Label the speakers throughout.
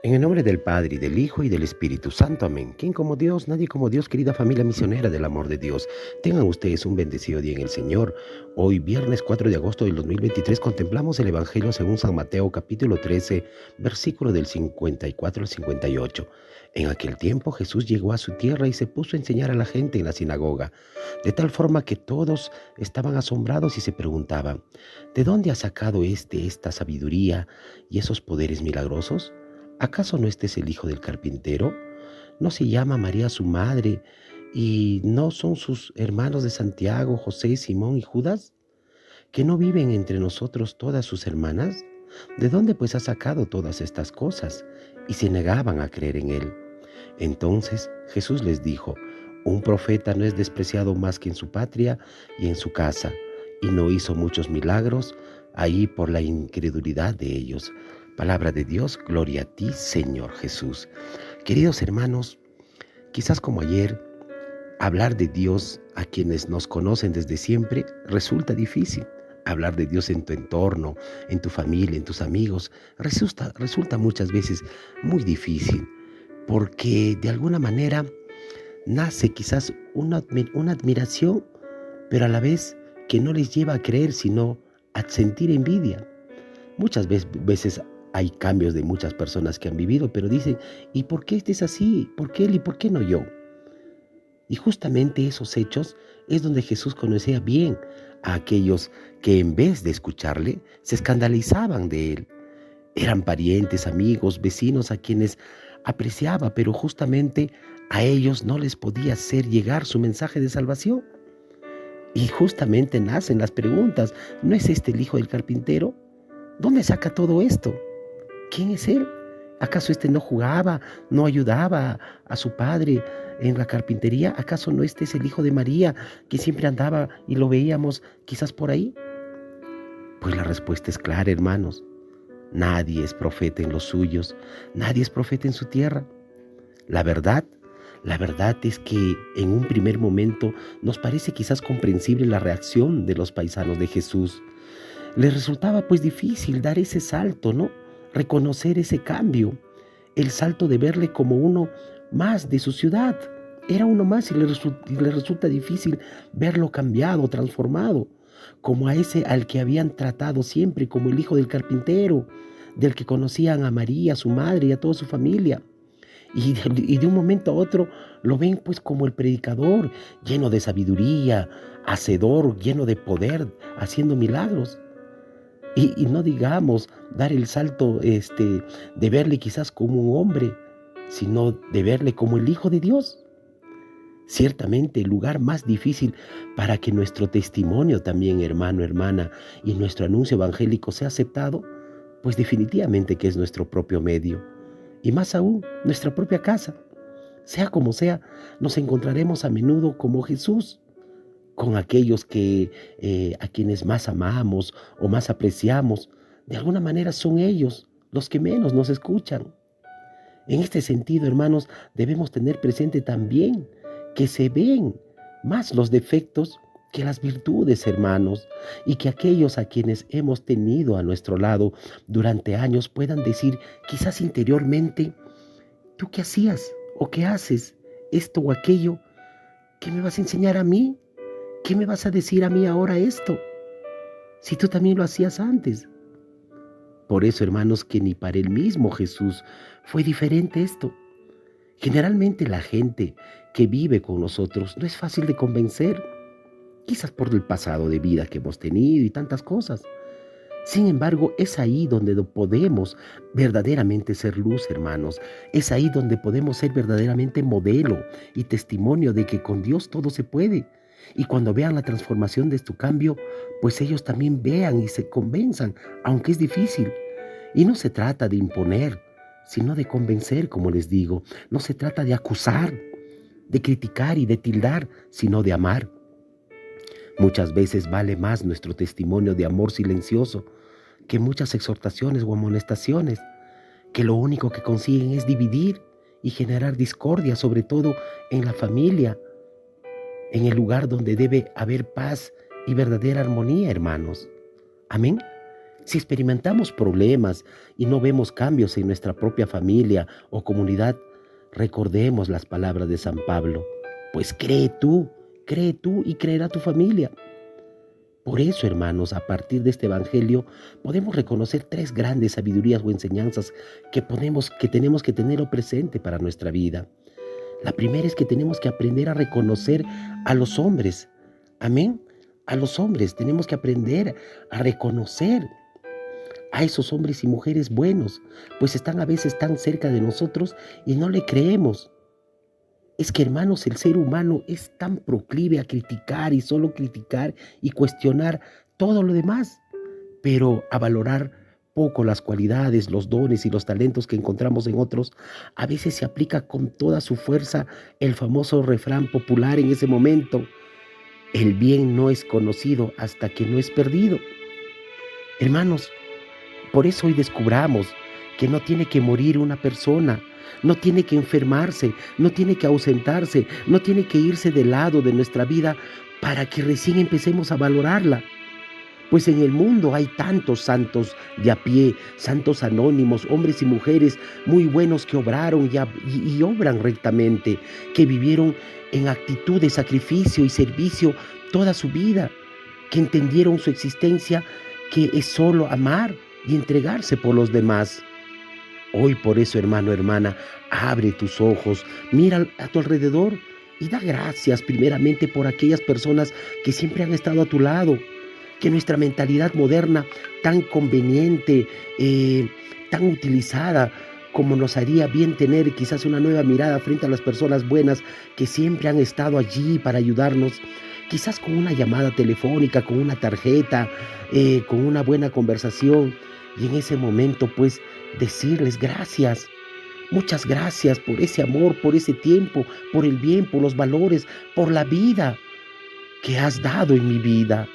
Speaker 1: En el nombre del Padre, y del Hijo, y del Espíritu Santo. Amén. ¿Quién como Dios? Nadie como Dios, querida familia misionera del amor de Dios. Tengan ustedes un bendecido día en el Señor. Hoy, viernes 4 de agosto del 2023, contemplamos el Evangelio según San Mateo, capítulo 13, versículo del 54 al 58. En aquel tiempo Jesús llegó a su tierra y se puso a enseñar a la gente en la sinagoga, de tal forma que todos estaban asombrados y se preguntaban, ¿de dónde ha sacado esta sabiduría y esos poderes milagrosos? ¿Acaso no este es el hijo del carpintero? ¿No se llama María su madre? ¿Y no son sus hermanos de Santiago, José, Simón y Judas? ¿Que no viven entre nosotros todas sus hermanas? ¿De dónde pues ha sacado todas estas cosas? Y se negaban a creer en él. Entonces Jesús les dijo, un profeta no es despreciado más que en su patria y en su casa, y no hizo muchos milagros ahí por la incredulidad de ellos. Palabra de Dios, gloria a ti, Señor Jesús. Queridos hermanos, quizás como ayer, hablar de Dios a quienes nos conocen desde siempre resulta difícil. Hablar de Dios en tu entorno, en tu familia, en tus amigos, resulta muchas veces muy difícil, porque de alguna manera nace quizás una admiración, pero a la vez que no les lleva a creer, sino a sentir envidia. Muchas veces hay cambios de muchas personas que han vivido, pero dicen, ¿y por qué este es así? ¿Por qué él y por qué no yo? Y justamente esos hechos es donde Jesús conocía bien a aquellos que en vez de escucharle, se escandalizaban de él. Eran parientes, amigos, vecinos a quienes apreciaba, pero justamente a ellos no les podía hacer llegar su mensaje de salvación. Y justamente nacen las preguntas, ¿no es este el hijo del carpintero? ¿Dónde saca todo esto? ¿Quién es él? ¿Acaso este no jugaba, no ayudaba a su padre en la carpintería? ¿Acaso no este es el hijo de María que siempre andaba y lo veíamos quizás por ahí? Pues la respuesta es clara, hermanos. Nadie es profeta en los suyos, nadie es profeta en su tierra. La verdad, la verdad es que en un primer momento nos parece quizás comprensible la reacción de los paisanos de Jesús. Les resultaba pues difícil dar ese salto, ¿no? Reconocer ese cambio, el salto de verle como uno más de su ciudad. Era uno más y le resulta difícil verlo cambiado, transformado, como a ese al que habían tratado siempre como el hijo del carpintero, del que conocían a María, su madre y a toda su familia. Y de un momento a otro lo ven pues como el predicador, lleno de sabiduría, hacedor, lleno de poder, haciendo milagros. Y no digamos dar el salto de verle quizás como un hombre, sino de verle como el Hijo de Dios. Ciertamente el lugar más difícil para que nuestro testimonio también, hermano, hermana, y nuestro anuncio evangélico sea aceptado, pues definitivamente que es nuestro propio medio. Y más aún, nuestra propia casa. Sea como sea, nos encontraremos a menudo como Jesús, con aquellos a quienes más amamos o más apreciamos. De alguna manera son ellos los que menos nos escuchan. En este sentido, hermanos, debemos tener presente también que se ven más los defectos que las virtudes, hermanos, y que aquellos a quienes hemos tenido a nuestro lado durante años puedan decir, quizás interiormente, ¿tú qué hacías o qué haces? Esto o aquello, ¿qué me vas a enseñar a mí? ¿Qué me vas a decir a mí ahora esto? Si tú también lo hacías antes. Por eso, hermanos, que ni para el mismo Jesús fue diferente esto. Generalmente la gente que vive con nosotros no es fácil de convencer, quizás por el pasado de vida que hemos tenido y tantas cosas. Sin embargo, es ahí donde podemos verdaderamente ser luz, hermanos. Es ahí donde podemos ser verdaderamente modelo y testimonio de que con Dios todo se puede. Y cuando vean la transformación de tu cambio, pues ellos también vean y se convenzan, aunque es difícil. Y no se trata de imponer, sino de convencer, como les digo. No se trata de acusar, de criticar y de tildar, sino de amar. Muchas veces vale más nuestro testimonio de amor silencioso que muchas exhortaciones o amonestaciones, que lo único que consiguen es dividir y generar discordia, sobre todo en la familia, en el lugar donde debe haber paz y verdadera armonía, hermanos. Amén. Si experimentamos problemas y no vemos cambios en nuestra propia familia o comunidad, recordemos las palabras de San Pablo. Pues cree tú y creerá tu familia. Por eso, hermanos, a partir de este evangelio podemos reconocer tres grandes sabidurías o enseñanzas que tenemos que tenerlo presente para nuestra vida. La primera es que tenemos que aprender a reconocer a los hombres. Amén. A los hombres tenemos que aprender a reconocer a esos hombres y mujeres buenos, pues están a veces tan cerca de nosotros y no le creemos. Es que, hermanos, el ser humano es tan proclive a criticar y solo criticar y cuestionar todo lo demás, pero a valorar poco las cualidades, los dones y los talentos que encontramos en otros. A veces se aplica con toda su fuerza el famoso refrán popular en ese momento: el bien no es conocido hasta que no es perdido. Hermanos, por eso hoy descubramos que no tiene que morir una persona, no tiene que enfermarse, no tiene que ausentarse, no tiene que irse de lado de nuestra vida para que recién empecemos a valorarla. Pues en el mundo hay tantos santos de a pie, santos anónimos, hombres y mujeres muy buenos que obraron y obran rectamente, que vivieron en actitud de sacrificio y servicio toda su vida, que entendieron su existencia, que es solo amar y entregarse por los demás. Hoy por eso, hermano, hermana, abre tus ojos, mira a tu alrededor y da gracias primeramente por aquellas personas que siempre han estado a tu lado. Que nuestra mentalidad moderna, tan conveniente, tan utilizada, como nos haría bien tener quizás una nueva mirada frente a las personas buenas que siempre han estado allí para ayudarnos, quizás con una llamada telefónica, con una tarjeta, con una buena conversación, y en ese momento pues decirles gracias. Muchas gracias por ese amor, por ese tiempo, por el bien, por los valores, por la vida que has dado en mi vida.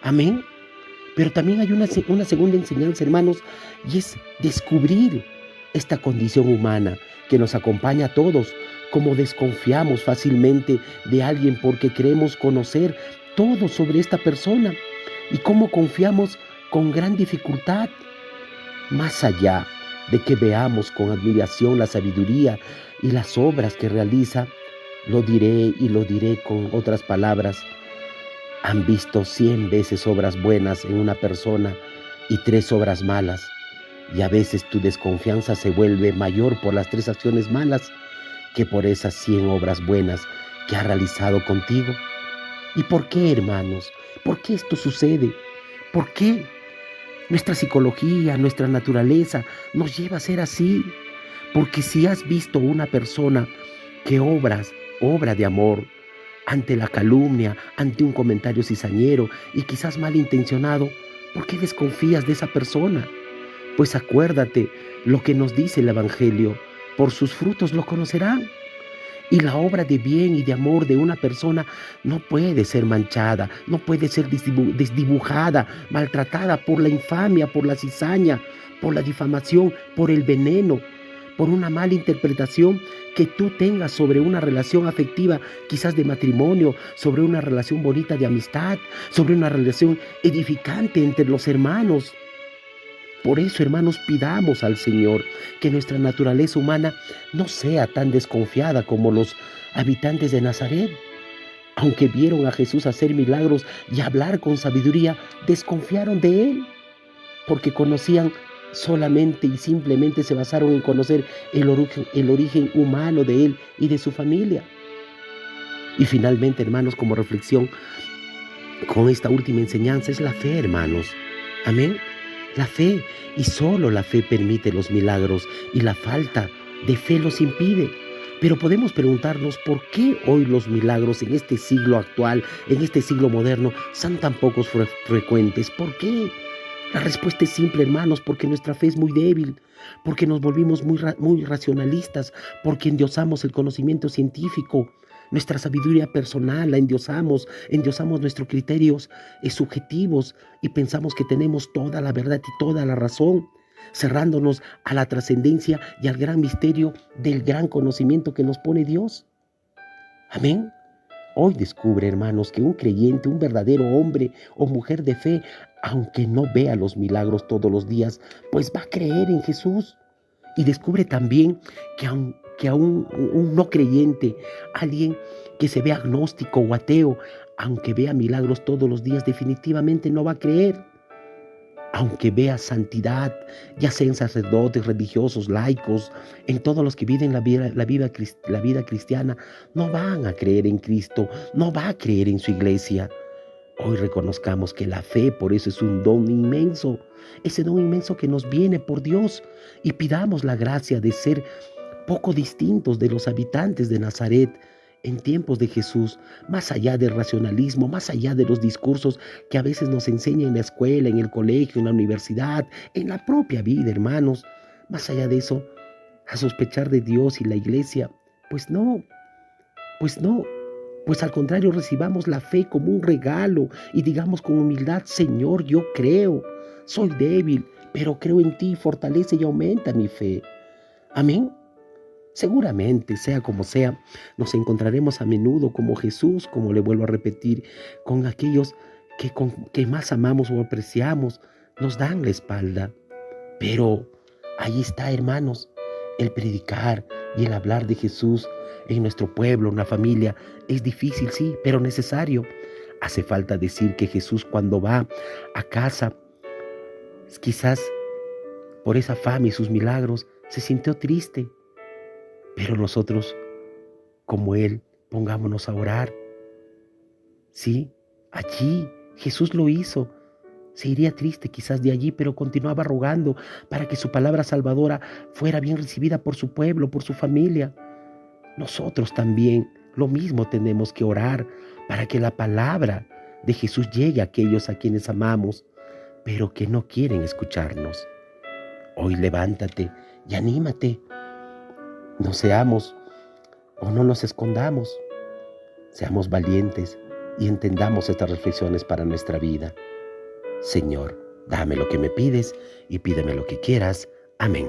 Speaker 1: Amén. Pero también hay una segunda enseñanza, hermanos, y es descubrir esta condición humana que nos acompaña a todos, como desconfiamos fácilmente de alguien porque creemos conocer todo sobre esta persona y cómo confiamos con gran dificultad, más allá de que veamos con admiración la sabiduría y las obras que realiza. Lo diré y lo diré con otras palabras. Han visto 100 veces obras buenas en una persona y 3 obras malas. Y a veces tu desconfianza se vuelve mayor por las 3 acciones malas que por esas 100 obras buenas que ha realizado contigo. ¿Y por qué, hermanos? ¿Por qué esto sucede? ¿Por qué? Nuestra psicología, nuestra naturaleza nos lleva a ser así. Porque si has visto una persona que obra de amor, ante la calumnia, ante un comentario cizañero y quizás malintencionado, ¿por qué desconfías de esa persona? Pues acuérdate lo que nos dice el Evangelio: por sus frutos lo conocerán. Y la obra de bien y de amor de una persona no puede ser manchada, no puede ser desdibujada, maltratada por la infamia, por la cizaña, por la difamación, por el veneno, por una mala interpretación que tú tengas sobre una relación afectiva, quizás de matrimonio, sobre una relación bonita de amistad, sobre una relación edificante entre los hermanos. Por eso, hermanos, pidamos al Señor que nuestra naturaleza humana no sea tan desconfiada como los habitantes de Nazaret. Aunque vieron a Jesús hacer milagros y hablar con sabiduría, desconfiaron de Él, porque conocían solamente y simplemente se basaron en conocer el origen humano de Él y de su familia. Y finalmente, hermanos, como reflexión, con esta última enseñanza es la fe, hermanos. Amén. La fe, y solo la fe permite los milagros y la falta de fe los impide. Pero podemos preguntarnos por qué hoy los milagros en este siglo actual, en este siglo moderno, son tan pocos frecuentes. ¿Por qué? La respuesta es simple, hermanos: porque nuestra fe es muy débil, porque nos volvimos muy racionalistas, porque endiosamos el conocimiento científico, nuestra sabiduría personal la endiosamos nuestros criterios subjetivos y pensamos que tenemos toda la verdad y toda la razón, cerrándonos a la trascendencia y al gran misterio del gran conocimiento que nos pone Dios. Amén. Hoy descubre, hermanos, que un creyente, un verdadero hombre o mujer de fe, aunque no vea los milagros todos los días, pues va a creer en Jesús. Y descubre también que a un no creyente, alguien que se ve agnóstico o ateo, aunque vea milagros todos los días, definitivamente no va a creer. Aunque vea santidad, ya sean sacerdotes, religiosos, laicos, en todos los que viven la vida cristiana, no van a creer en Cristo, no va a creer en su iglesia. Hoy reconozcamos que la fe, por eso es un don inmenso, ese don inmenso que nos viene por Dios, y pidamos la gracia de ser poco distintos de los habitantes de Nazaret en tiempos de Jesús, más allá del racionalismo, más allá de los discursos que a veces nos enseñan en la escuela, en el colegio, en la universidad, en la propia vida, hermanos. Más allá de eso, a sospechar de Dios y la iglesia, pues no, pues no. Pues al contrario, recibamos la fe como un regalo y digamos con humildad: Señor, yo creo, soy débil, pero creo en ti, fortalece y aumenta mi fe. Amén. Seguramente, sea como sea, nos encontraremos a menudo como Jesús, como le vuelvo a repetir, con aquellos que más amamos o apreciamos, nos dan la espalda. Pero ahí está, hermanos, el predicar y el hablar de Jesús en nuestro pueblo, en la familia. Es difícil, sí, pero necesario. Hace falta decir que Jesús, cuando va a casa, quizás por esa fama y sus milagros, se sintió triste. Pero nosotros, como Él, pongámonos a orar. Sí, allí Jesús lo hizo. Se iría triste quizás de allí, pero continuaba rogando para que su palabra salvadora fuera bien recibida por su pueblo, por su familia. Nosotros también lo mismo tenemos que orar para que la palabra de Jesús llegue a aquellos a quienes amamos, pero que no quieren escucharnos. Hoy levántate y anímate. No seamos o no nos escondamos. Seamos valientes y entendamos estas reflexiones para nuestra vida. Señor, dame lo que me pides y pídeme lo que quieras. Amén.